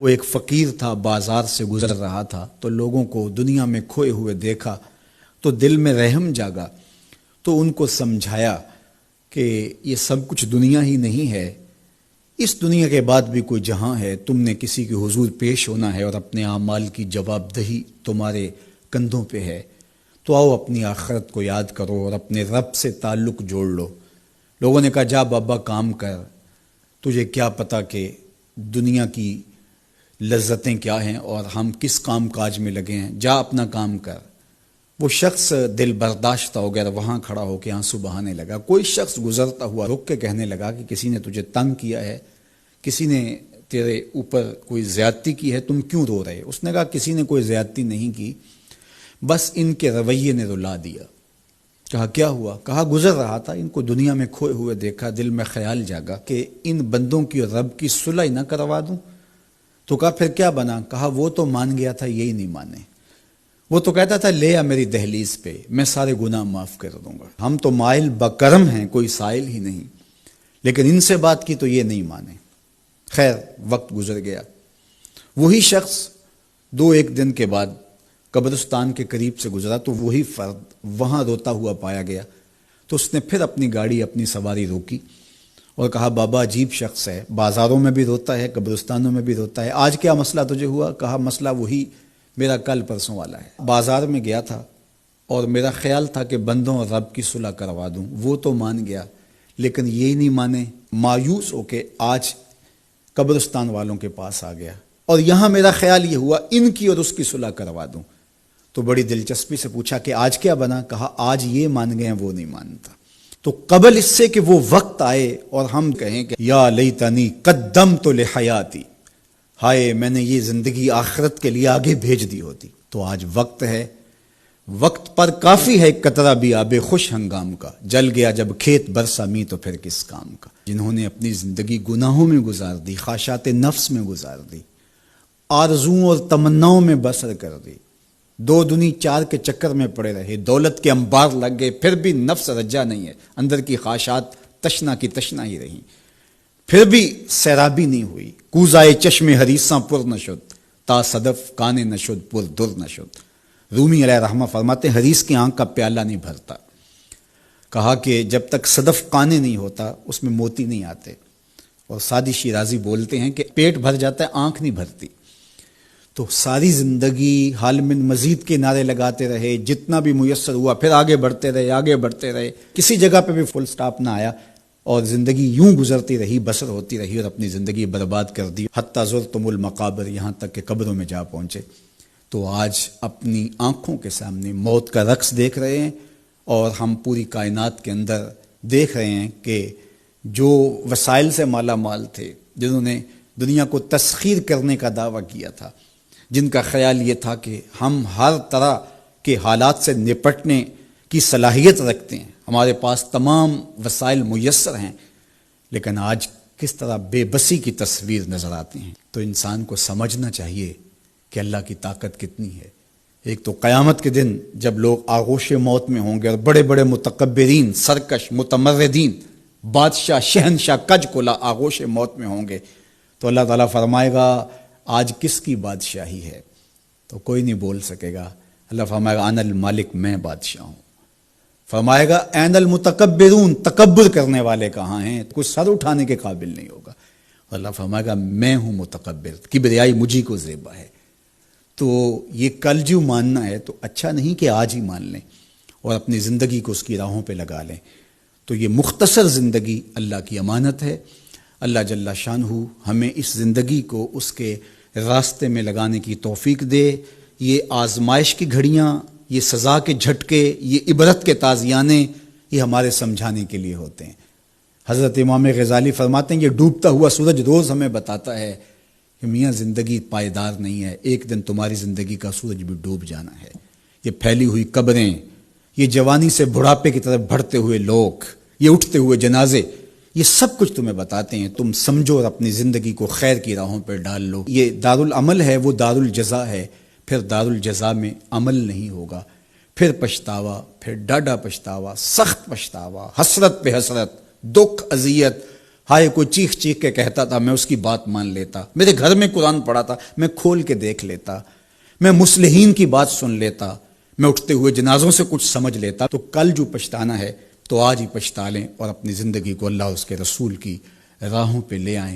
وہ ایک فقیر تھا، بازار سے گزر رہا تھا تو لوگوں کو دنیا میں کھوئے ہوئے دیکھا تو دل میں رحم جاگا، تو ان کو سمجھایا کہ یہ سب کچھ دنیا ہی نہیں ہے، اس دنیا کے بعد بھی کوئی جہاں ہے، تم نے کسی کے حضور پیش ہونا ہے اور اپنے اعمال کی جواب دہی تمہارے کندھوں پہ ہے، تو آؤ اپنی آخرت کو یاد کرو اور اپنے رب سے تعلق جوڑ لو۔ لوگوں نے کہا جا بابا کام کر، تجھے کیا پتا کہ دنیا کی لذتیں کیا ہیں اور ہم کس کام کاج میں لگے ہیں، جا اپنا کام کر۔ وہ شخص دل برداشتہ ہو گیا، وہاں کھڑا ہو کے آنسو بہانے لگا۔ کوئی شخص گزرتا ہوا رک کے کہنے لگا کہ کسی نے تجھے تنگ کیا ہے، کسی نے تیرے اوپر کوئی زیادتی کی ہے، تم کیوں رو رہے؟ اس نے کہا کسی نے کوئی زیادتی نہیں کی، بس ان کے رویے نے رلا دیا۔ کہا کیا ہوا؟ کہا گزر رہا تھا، ان کو دنیا میں کھوئے ہوئے دیکھا، دل میں خیال جاگا کہ ان بندوں کی اور رب کی صلح نہ کروا دوں۔ تو کہا پھر کیا بنا؟ کہا وہ تو مان گیا تھا، یہی نہیں مانے۔ وہ تو کہتا تھا لے آ میری دہلیز پہ، میں سارے گناہ معاف کر دوں گا، ہم تو مائل بکرم ہیں، کوئی سائل ہی نہیں، لیکن ان سے بات کی تو یہ نہیں مانے۔ خیر وقت گزر گیا، وہی شخص دو ایک دن کے بعد قبرستان کے قریب سے گزرا تو وہی فرد وہاں روتا ہوا پایا گیا۔ تو اس نے پھر اپنی گاڑی، اپنی سواری روکی اور کہا بابا عجیب شخص ہے، بازاروں میں بھی روتا ہے، قبرستانوں میں بھی روتا ہے، آج کیا مسئلہ تجھے ہوا؟ کہا مسئلہ وہی میرا کل پرسوں والا ہے، بازار میں گیا تھا اور میرا خیال تھا کہ بندوں اور رب کی صلح کروا دوں، وہ تو مان گیا لیکن یہی نہیں مانے، مایوس ہو کے آج قبرستان والوں کے پاس آ گیا اور یہاں میرا خیال یہ ہوا ان کی اور اس کی صلح کروا دوں۔ تو بڑی دلچسپی سے پوچھا کہ آج کیا بنا؟ کہا آج یہ مان گئے ہیں، وہ نہیں مانتا۔ تو قبل اس سے کہ وہ وقت آئے اور ہم کہیں کہ یا لیتنی قدمت لحیاتی، ہائے میں نے یہ زندگی آخرت کے لیے آگے بھیج دی ہوتی، تو آج وقت ہے، وقت پر کافی ہے ایک قطرہ بھی آب خوش ہنگام کا، جل گیا جب کھیت برسا می تو پھر کس کام کا۔ جنہوں نے اپنی زندگی گناہوں میں گزار دی، خواہشات نفس میں گزار دی، آرزوؤں اور تمناؤں میں بسر کر دی، دو دنی چار کے چکر میں پڑے رہے، دولت کے انبار لگ گئے، پھر بھی نفس رجا نہیں ہے، اندر کی خواہشات تشنا کی تشنا ہی رہیں، پھر بھی سیرابی نہیں ہوئی، کوزائے چشم حریصاں پر نشد، تا صدف کانے نشد پر در نشد۔ رومی علیہ رحمہ فرماتے ہیں حریص کی آنکھ کا پیالہ نہیں بھرتا، کہا کہ جب تک صدف کانے نہیں ہوتا اس میں موتی نہیں آتے، اور سادی شیرازی بولتے ہیں کہ پیٹ بھر جاتا ہے آنکھ نہیں بھرتی۔ تو ساری زندگی حال من مزید کے نعرے لگاتے رہے، جتنا بھی میسر ہوا پھر آگے بڑھتے رہے، آگے بڑھتے رہے، کسی جگہ پہ بھی فل سٹاپ نہ آیا اور زندگی یوں گزرتی رہی، بسر ہوتی رہی اور اپنی زندگی برباد کر دی، حتی زرتم المقابر، یہاں تک کہ قبروں میں جا پہنچے۔ تو آج اپنی آنکھوں کے سامنے موت کا رقص دیکھ رہے ہیں اور ہم پوری کائنات کے اندر دیکھ رہے ہیں کہ جو وسائل سے مالا مال تھے، جنہوں نے دنیا کو تسخیر کرنے کا دعویٰ کیا تھا، جن کا خیال یہ تھا کہ ہم ہر طرح کے حالات سے نپٹنے کی صلاحیت رکھتے ہیں، ہمارے پاس تمام وسائل میسر ہیں، لیکن آج کس طرح بے بسی کی تصویر نظر آتی ہیں۔ تو انسان کو سمجھنا چاہیے کہ اللہ کی طاقت کتنی ہے۔ ایک تو قیامت کے دن جب لوگ آغوش موت میں ہوں گے اور بڑے بڑے متکبرین، سرکش، متمردین، بادشاہ، شہنشاہ، کج کلا آغوش موت میں ہوں گے، تو اللہ تعالیٰ فرمائے گا آج کس کی بادشاہی ہے؟ تو کوئی نہیں بول سکے گا۔ اللہ فرمائے گا انا المالک، میں بادشاہ ہوں۔ فرمائے گا این المتکبرون، تکبر کرنے والے کہاں ہیں؟ کچھ سر اٹھانے کے قابل نہیں ہوگا۔ اللہ فرمائے گا میں ہوں متکبر، کبریائی مجھی کو زیبا ہے۔ تو یہ کل جو ماننا ہے تو اچھا نہیں کہ آج ہی مان لیں اور اپنی زندگی کو اس کی راہوں پہ لگا لیں۔ تو یہ مختصر زندگی اللہ کی امانت ہے، اللہ جل شانہ ہمیں اس زندگی کو اس کے راستے میں لگانے کی توفیق دے۔ یہ آزمائش کی گھڑیاں، یہ سزا کے جھٹکے، یہ عبرت کے تازیانے، یہ ہمارے سمجھانے کے لیے ہوتے ہیں۔ حضرت امام غزالی فرماتے ہیں یہ ڈوبتا ہوا سورج روز ہمیں بتاتا ہے کہ میاں زندگی پائیدار نہیں ہے، ایک دن تمہاری زندگی کا سورج بھی ڈوب جانا ہے۔ یہ پھیلی ہوئی قبریں، یہ جوانی سے بڑھاپے کی طرف بڑھتے ہوئے لوگ، یہ اٹھتے ہوئے جنازے، یہ سب کچھ تمہیں بتاتے ہیں، تم سمجھو اور اپنی زندگی کو خیر کی راہوں پر ڈال لو۔ یہ دارالعمل ہے، وہ دارالجزا ہے، پھر دارالجزا میں عمل نہیں ہوگا، پھر پچھتاوا، پھر ڈاڈا پچھتاوا، سخت پچھتاوا، حسرت پہ حسرت، دکھ، اذیت، ہائے کوئی چیخ چیخ کے کہتا تھا، میں اس کی بات مان لیتا، میرے گھر میں قرآن پڑھا تھا، میں کھول کے دیکھ لیتا، میں مصلحین کی بات سن لیتا، میں اٹھتے ہوئے جنازوں سے کچھ سمجھ لیتا۔ تو کل جو پچھتانا ہے تو آج ہی پچھتا لیں اور اپنی زندگی کو اللہ اور اس کے رسول کی راہوں پہ لے آئیں۔